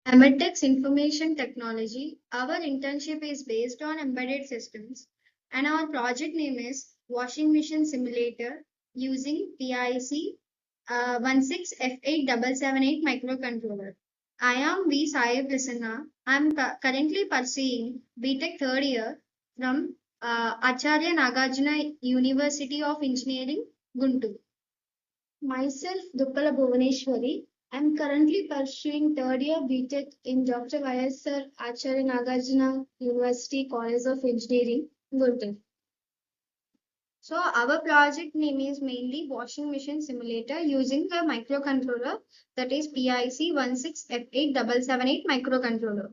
emertxe Information Technology. Our internship is based on embedded systems, and our project name is Washing Machine Simulator using PIC 16F8778 microcontroller. I am V. Saib Lisanna. I am currently pursuing BTech third year from Acharya Nagarjuna University of Engineering, Guntur. Myself, Duppala Bhuvaneshwari. I'm currently pursuing third year BTech in Dr. Y.S.R. Acharya Nagarjuna University College of Engineering, Guntur. So our project name is mainly washing machine simulator using the microcontroller, that is PIC 16F8778 microcontroller.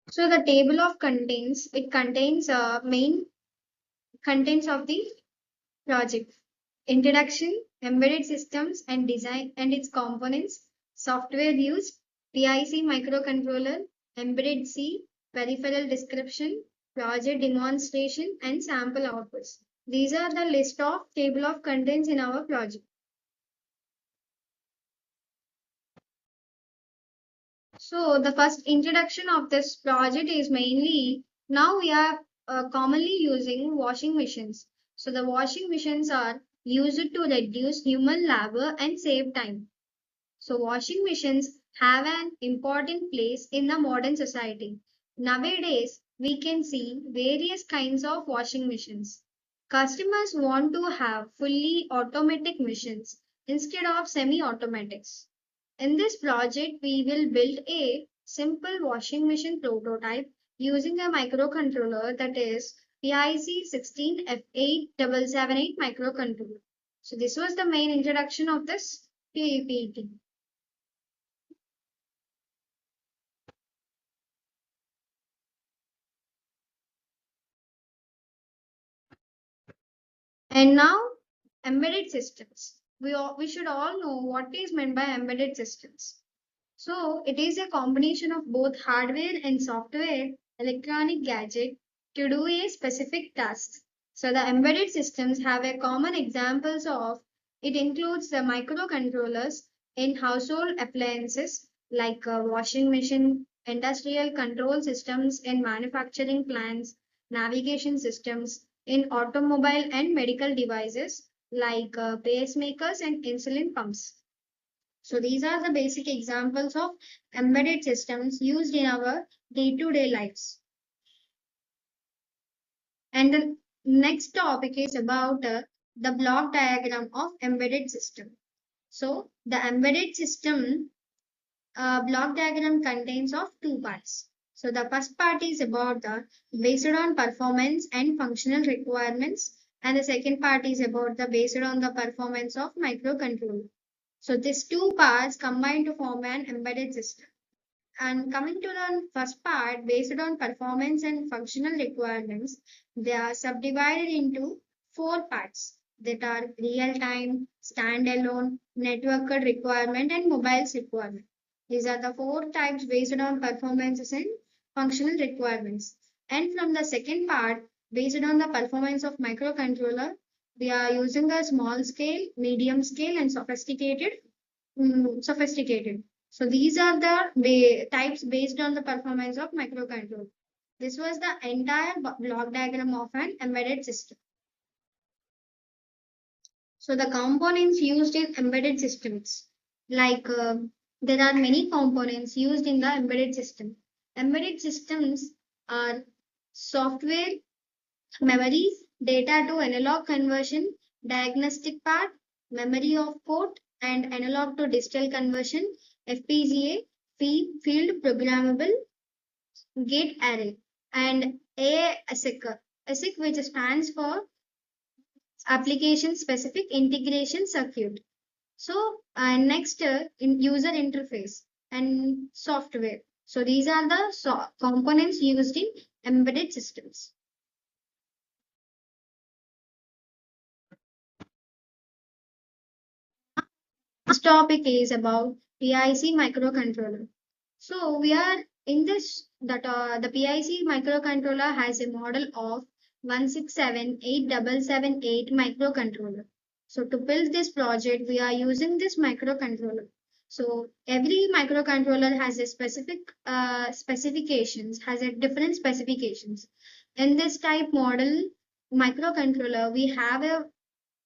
So the table of contents, it contains main contents of the project. Introduction, embedded systems and design and its components, software used, PIC microcontroller, embedded C, peripheral description, project demonstration, and sample outputs. These are the list of table of contents in our project. So the first introduction of this project is mainly now we are commonly using washing machines. So the washing machines are used to reduce human labor and save time. So washing machines have an important place in the modern society. Nowadays, we can see various kinds of washing machines. Customers want to have fully automatic machines instead of semi-automatics. In this project, we will build a simple washing machine prototype using a microcontroller, that is PIC 16F8778 microcontroller. So this was the main introduction of this PPT. And now, embedded systems. We should all know what is meant by embedded systems. So, it is a combination of both hardware and software electronic gadget to do a specific task. So, the embedded systems have a common examples of it includes the microcontrollers in household appliances like washing machine, industrial control systems in manufacturing plants, navigation systems in automobile and medical devices like pacemakers and insulin pumps. So these are the basic examples of embedded systems used in our day-to-day lives. And the next topic is about the block diagram of embedded system. So the embedded system block diagram contains of two parts. So the first part is about the based on performance and functional requirements, and the second part is about the based on the performance of microcontroller. So these two parts combine to form an embedded system. And coming to the first part, based on performance and functional requirements, they are subdivided into four parts that are real time, standalone, networked requirement, and mobiles requirement. These are the four types based on performances and functional requirements. And from the second part, based on the performance of microcontroller, we are using a small scale, medium scale, and sophisticated. So these are the types based on the performance of microcontroller. This was the entire block diagram of an embedded system. So the components used in embedded systems, like there are many components used in the embedded system. Embedded systems are software, memories, data to analog conversion, diagnostic part, memory of port, and analog to digital conversion, FPGA, field programmable gate array, and ASIC which stands for application specific integration circuit. So, next in user interface and software. So, these are the components used in embedded systems. This topic is about PIC microcontroller. So we are in this that the PIC microcontroller has a model of 16787778 microcontroller. So to build this project, we are using this microcontroller. So every microcontroller has a specific specifications, has a different specifications. In this type model microcontroller, we have a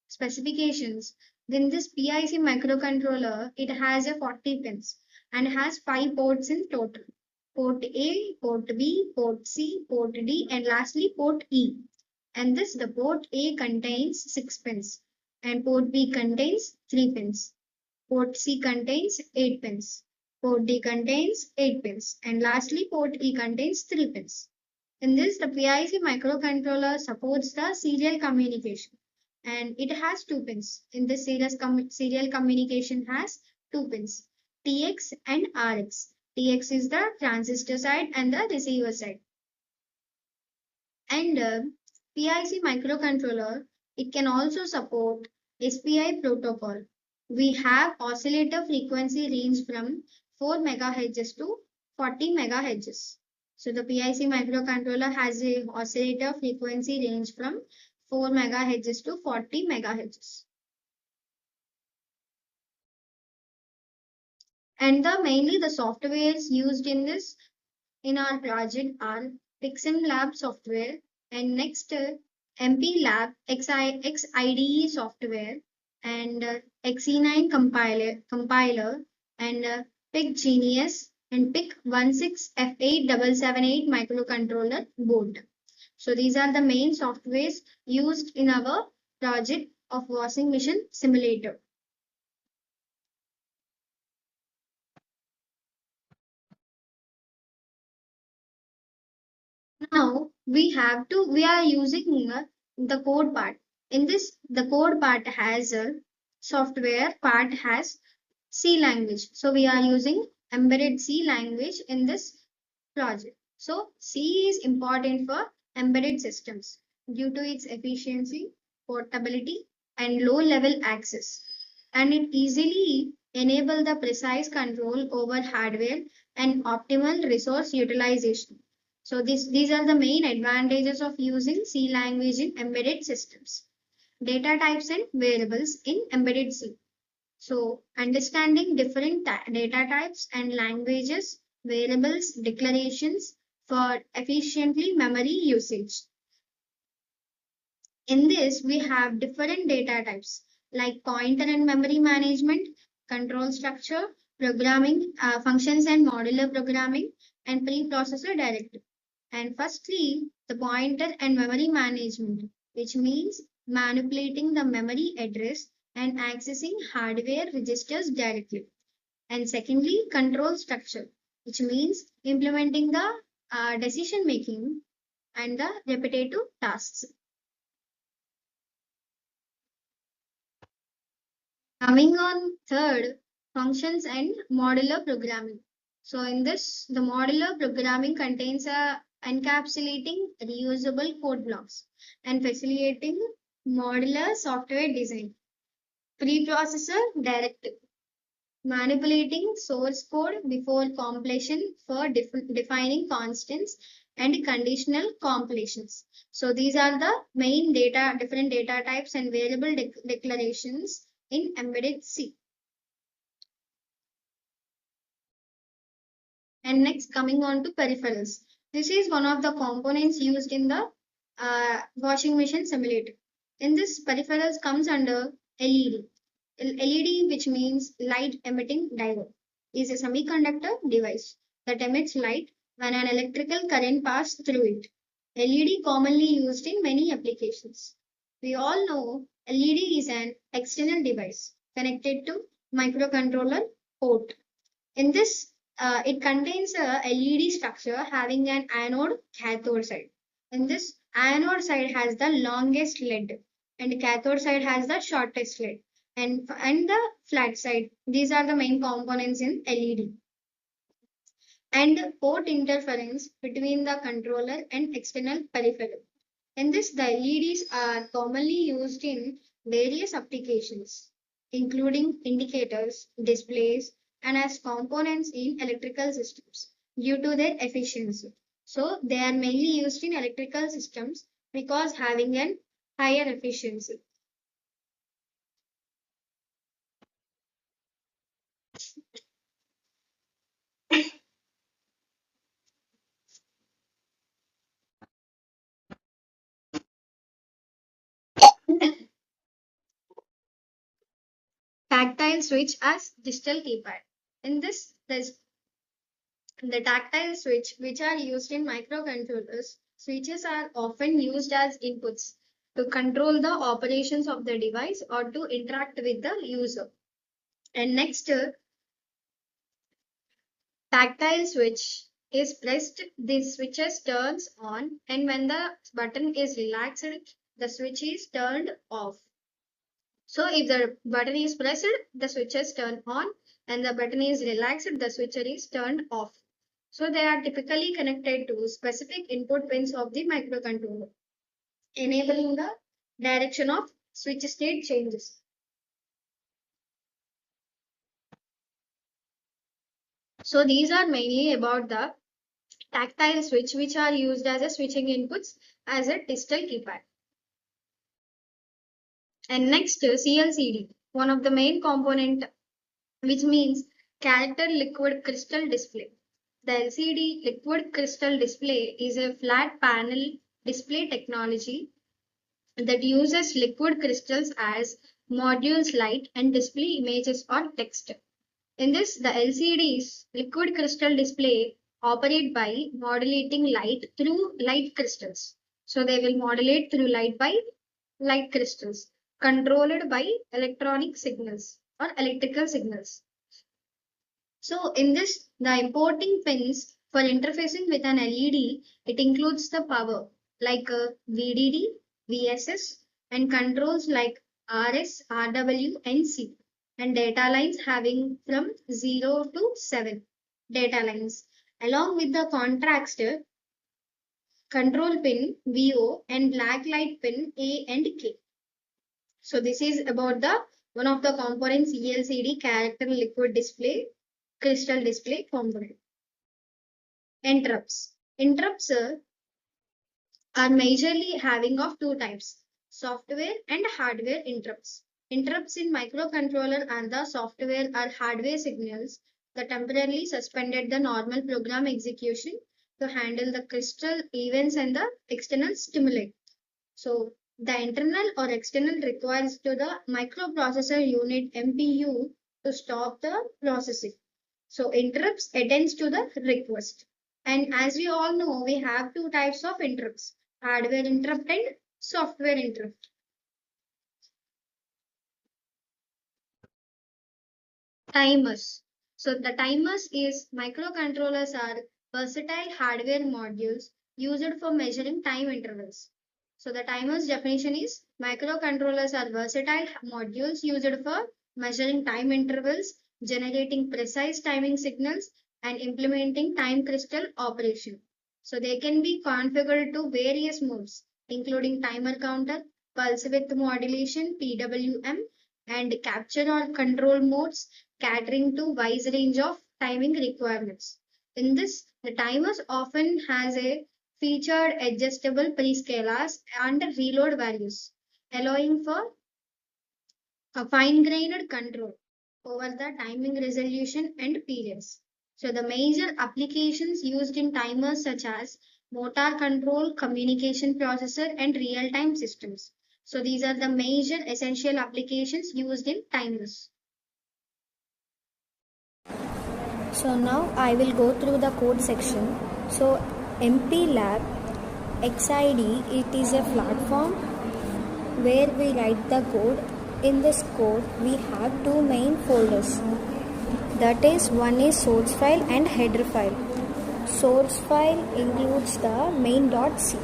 specifications. Then this PIC microcontroller, it has a 40 pins and has 5 ports in total. Port A, port B, port C, port D, and lastly port E. And this the port A contains 6 pins and port B contains 3 pins. Port C contains 8 pins. Port D contains 8 pins. And lastly, port E contains 3 pins. In this, the PIC microcontroller supports the serial communication and it has 2 pins. In this serial communication has 2 pins, TX and RX. TX is the transistor side and the receiver side. And PIC microcontroller, it can also support SPI protocol. We have oscillator frequency range from 4 megahertz to 40 megahertz. So the PIC microcontroller has a oscillator frequency range from 4 megahertz to 40 megahertz. And mainly the softwares used in our project are Pixim Lab software and next MP Lab XIDE software and XE9 compiler and PIC Genius and PIC 1677878 microcontroller board. So these are the main softwares used in our project of washing machine simulator. Now we are using the code part. In this, the code part has a software part has C language. So we are using embedded C language in this project. So C is important for embedded systems due to its efficiency, portability, and low level access. And it easily enable the precise control over hardware and optimal resource utilization. So these are the main advantages of using C language in embedded systems. Data types and variables in embedded C. So understanding different data types and languages, variables, declarations for efficiently memory usage. In this, we have different data types like pointer and memory management, control structure, programming, functions and modular programming, and preprocessor directive. And firstly, the pointer and memory management, which means manipulating the memory address and accessing hardware registers directly. And secondly, control structure, which means implementing the decision making and the repetitive tasks. Coming on third, functions and modular programming. So in this, the modular programming contains a encapsulating reusable code blocks and facilitating modular software design. Preprocessor directive, manipulating source code before completion for defining constants and conditional completions. So these are the main different data types and variable declarations in embedded C. And next, coming on to peripherals. This is one of the components used in the washing machine simulator. In this, peripherals comes under LED. LED, which means light emitting diode, is a semiconductor device that emits light when an electrical current passes through it. LED commonly used in many applications. We all know LED is an external device connected to microcontroller port. In this, it contains a LED structure having an anode cathode side. In this, anode side has the longest lead and cathode side has the shortest lead and the flat side. These are the main components in LED. And port interference between the controller and external peripheral. In this, the LEDs are commonly used in various applications, including indicators, displays, and as components in electrical systems due to their efficiency. So, they are mainly used in electrical systems because having an higher efficiency. tactile switch as digital keypad. In this, there's the tactile switch, which are used in microcontrollers. Switches are often used as inputs to control the operations of the device or to interact with the user. And next, tactile switch is pressed, the switches turns on, and when the button is relaxed, the switch is turned off. So if the button is pressed, the switches turn on, and the button is relaxed, the switcher is turned off. So they are typically connected to specific input pins of the microcontroller, enabling the direction of switch state changes. So these are mainly about the tactile switch, which are used as a switching inputs as a digital keypad. And next, CLCD, one of the main component, which means character liquid crystal display. The LCD liquid crystal display is a flat panel display technology that uses liquid crystals as modules light and display images or text. In this, the LCD's liquid crystal display operate by modulating light through light crystals. So they will modulate through light by light crystals controlled by electronic signals or electrical signals. So in this, the importing pins for interfacing with an LED, it includes the power like VDD, VSS, and controls like RS, RW, and C, and data lines having from 0 to 7 data lines, along with the contrast control pin VO and black light pin A and K. So this is about the one of the components ELCD character liquid display crystal display component. Interrupts. Interrupts are majorly having of two types, software and hardware interrupts. Interrupts in microcontroller are the software or hardware signals that temporarily suspended the normal program execution to handle the crystal events and the external stimuli. So the internal or external requires to the microprocessor unit MPU to stop the processing. So interrupts attends to the request. And as we all know, we have two types of interrupts, hardware interrupt and software interrupt. Timers. So the timers is microcontrollers are versatile hardware modules used for measuring time intervals. So the timer's definition is microcontrollers are versatile modules used for measuring time intervals, generating precise timing signals, and implementing time crystal operation. So they can be configured to various modes, including timer counter, pulse width modulation, PWM, and capture or control modes, catering to wide range of timing requirements. In this, the timers often has a featured adjustable prescalers and reload values, allowing for a fine-grained control over the timing resolution and periods. So the major applications used in timers such as motor control, communication processor, and real-time systems. So these are the major essential applications used in timers. So now I will go through the code section. So MP Lab XID, it is a platform where we write the code. In this code we have two main folders. That is, one is source file and header file. Source file includes the main.c.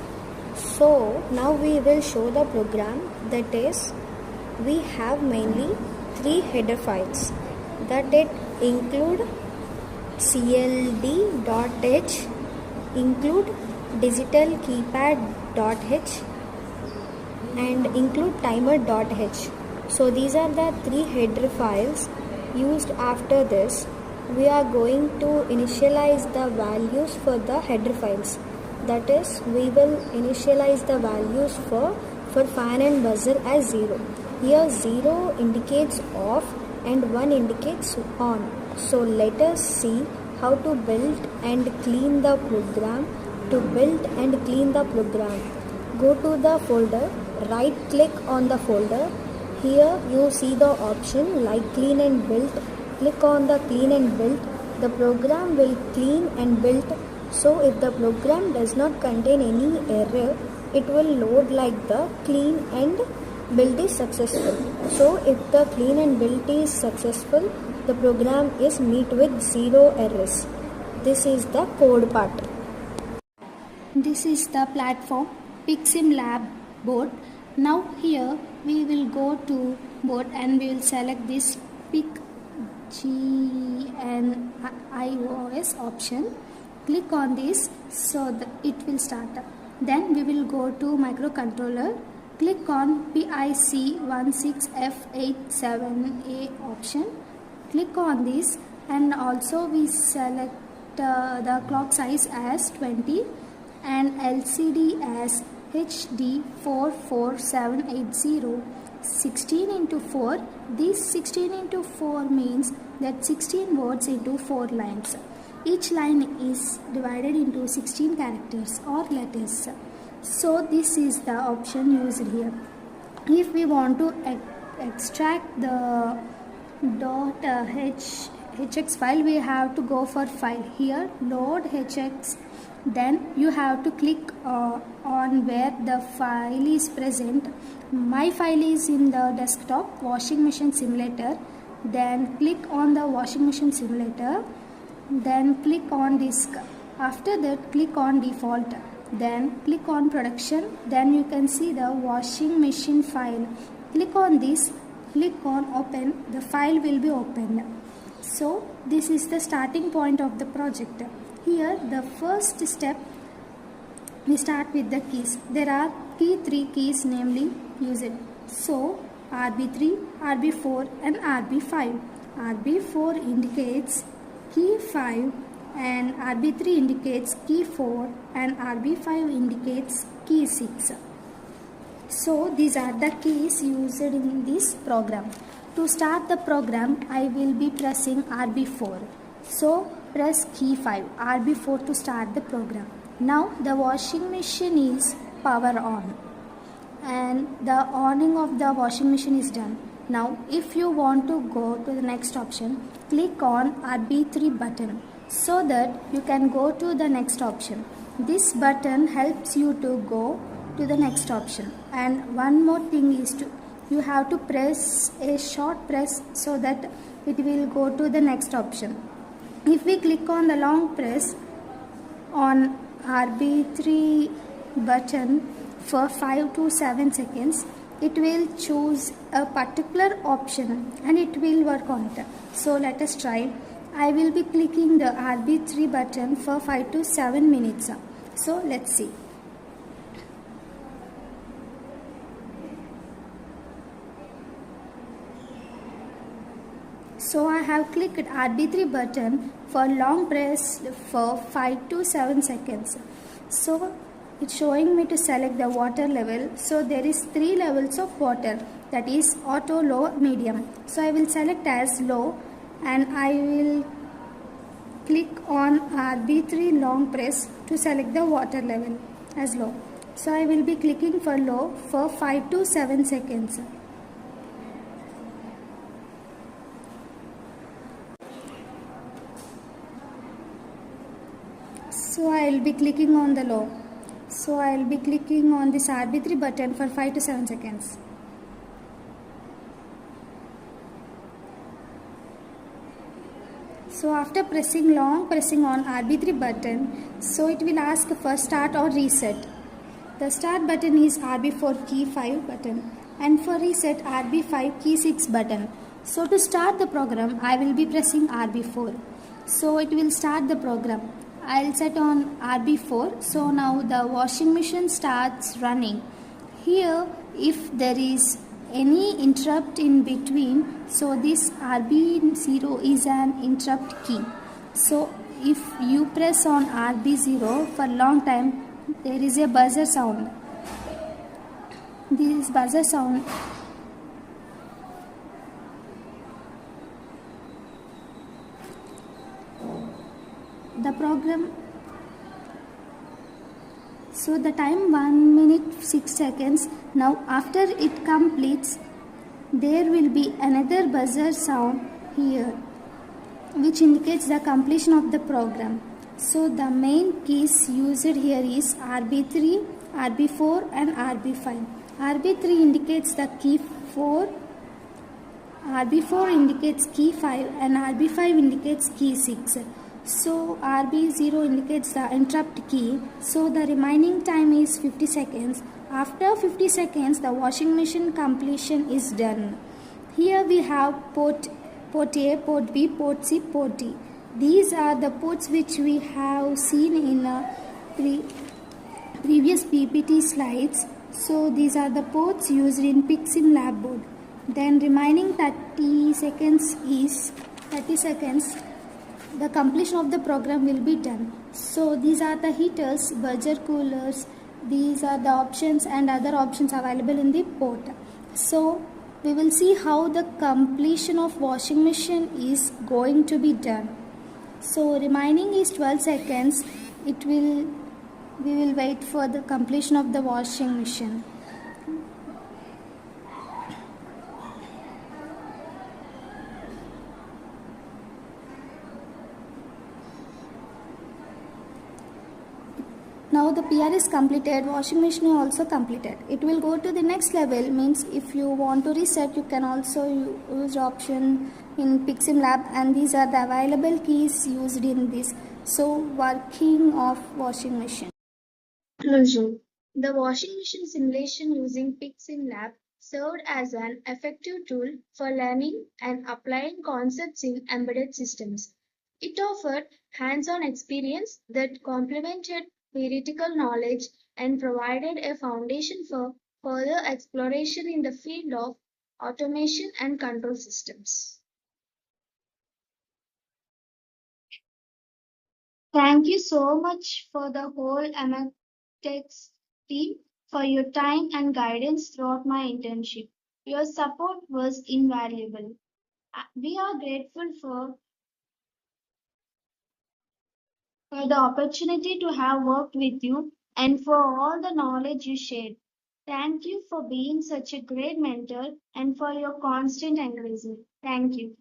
So now we will show the program. That is, we have mainly three header files that it include cld.h, include digital keypad.h, and include timer.h. So these are the three header files used. After this, we are going to initialize the values for the header files. That is, we will initialize the values for fan and buzzer as 0. Here 0 indicates off and 1 indicates on. So let us see how to build and clean the program. To build and clean the program, go to the folder, right click on the folder. Here you see the option like clean and build. Click on the clean and build. The program will clean and build. So if the program does not contain any error, it will load like the clean and build is successful. So if the clean and build is successful, the program is meet with 0 errors. This is the code part. This is the platform Pixim Lab board. Now here we will go to board and we will select this PICGNIOS option. Click on this so that it will start. Then we will go to microcontroller. Click on PIC16F87A option. Click on this and also we select the clock size as 20 and LCD as HD 44780 16 into 4. This 16 into 4 means that 16 words into 4 lines. Each line is divided into 16 characters or letters. So this is the option used here. If we want to extract the .hx file, we have to go for file. Here load hx. Then you have to click on where the file is present. My file is in the desktop washing machine simulator. Then click on the washing machine simulator. Then click on disk. After that click on default. Then click on production. Then you can see the washing machine file. Click on this. Click on open. The file will be opened. So this is the starting point of the project. Here the first step, we start with the keys. There are three keys namely used. So RB3, RB4 and RB5. RB4 indicates key 5 and RB3 indicates key 4 and RB5 indicates key 6. So these are the keys used in this program. To start the program, I will be pressing RB4. So press key 5, RB4 to start the program. Now the washing machine is power on and the awning of the washing machine is done. Now if you want to go to the next option, click on RB3 button so that you can go to the next option. This button helps you to go to the next option. And one more thing is you have to press a short press so that it will go to the next option. If we click on the long press on RB3 button for 5 to 7 seconds, it will choose a particular option and it will work on it. So let us try. I will be clicking the RB3 button for 5 to 7 minutes. So let's see. So I have clicked RB3 button for long press for 5 to 7 seconds. So it's showing me to select the water level. So there is 3 levels of water, that is auto, low, medium. So I will select as low and I will click on RB3 long press to select the water level as low. So I will be clicking for low for 5 to 7 seconds. So I will be clicking on the low. So I will be clicking on this RB3 button for 5 to 7 seconds. So after pressing on RB3 button, so it will ask for start or reset. The start button is RB4 key 5 button and for reset RB5 key 6 button. So to start the program, I will be pressing RB4. So it will start the program. I'll set on RB4. So now the washing machine starts running. Here if there is any interrupt in between, so this RB0 is an interrupt key. So if you press on RB0 for long time, there is a buzzer sound. This buzzer sound the program. So the time 1 minute 6 seconds. Now after it completes, there will be another buzzer sound here which indicates the completion of the program. So the main keys used here is RB3, RB4 and RB5. RB3 indicates the key 4, RB4 indicates key 5 and RB5 indicates key 6. So RB0 indicates the interrupt key. So the remaining time is 50 seconds. After 50 seconds the washing machine completion is done. Here we have port A, port B, port C, port D. These are the ports which we have seen in previous PPT slides. So these are the ports used in PICSIM lab board. Then remaining 30 seconds the completion of the program will be done. So these are the heaters, buzzer coolers, these are the options and other options available in the port. So we will see how the completion of washing machine is going to be done. So remaining is 12 seconds. We will wait for the completion of the washing machine. Now the PR is completed, washing machine is also completed. It will go to the next level, means if you want to reset, you can also use option in PICSIM lab, and these are the available keys used in this. So working of washing machine. Conclusion. The washing machine simulation using PICSIM lab served as an effective tool for learning and applying concepts in embedded systems. It offered hands-on experience that complemented theoretical knowledge and provided a foundation for further exploration in the field of automation and control systems. Thank you so much for the whole emertxe team for your time and guidance throughout my internship. Your support was invaluable. We are grateful for the opportunity to have worked with you and for all the knowledge you shared. Thank you for being such a great mentor and for your constant encouragement. Thank you.